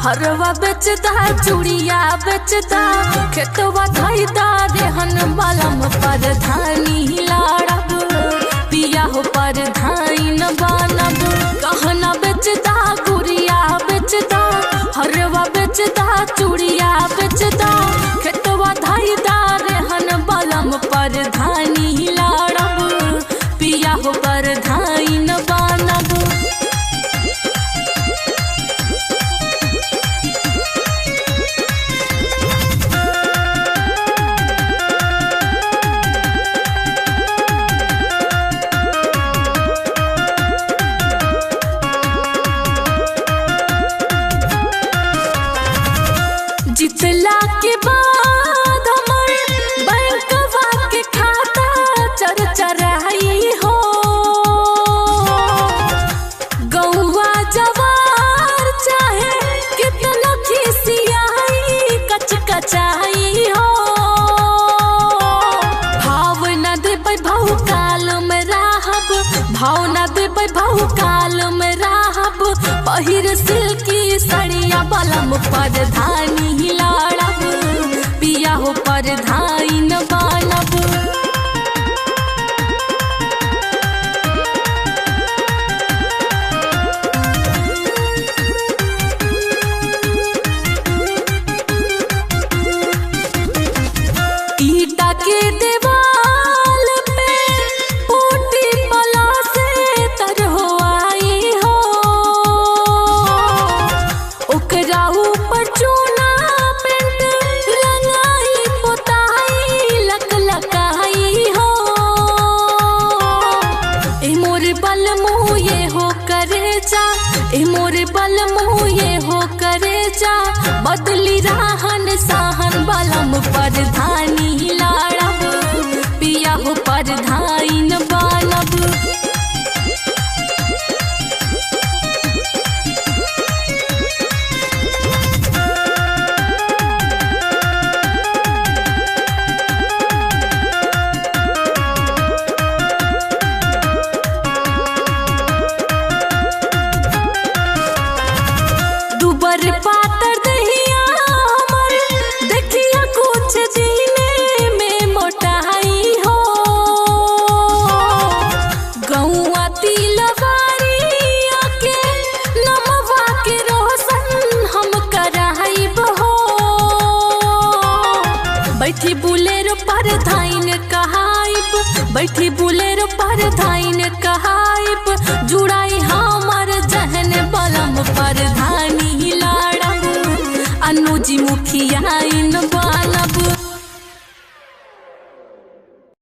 हरवा बेचदा चूड़िया बेचदा खेतवा धैदा रेहन बलम परधानी लाड़ब पिया हो परधाइन बनब गहना बेचदा गुड़िया बेचदा हरवा बेचदा चूड़िया बेचदा खेतवा धैदा रेहन बलम परधानी लाड़ब पिया हो परधाइन बनब। जितला के बाद हमर बैंकवा के खाता चरचराई हो गौवा जवार चाहे कितना खिसियाई कचकचाई हो भाव न देबै भाव काल में राहब भाव न देबै भाव काल में राहब पहिर सिल्की सड़िया बलम परधानी लाड़ब पिया हो परधाइन बनब। ईटा के देवाल पे ऊटी पला से तरहो आई हो ओकरा ऊपर चूना पेंट रंगाई पोताई लकलकाई हो ए मोर बल मुँह ये हो करे जा ए मोर बल मुँह ये हो करे जा बदली राहन साहन बलम परधानी लाड़ब पिया हो परधाइन बनब। दुबर पातर दहिया हमर देखिया कुछ दिने में मोटाई हो गौआ तिलवारिया के नमवा के रोशन हम कराइब हो बैठी बुलेरो परधाइन कहाइब बैठी बुलेरो परधाइन कहाइब जुड़ाई हमर जहन बलम परधानी लाड़ब अनुजी मुखिया इन बाला।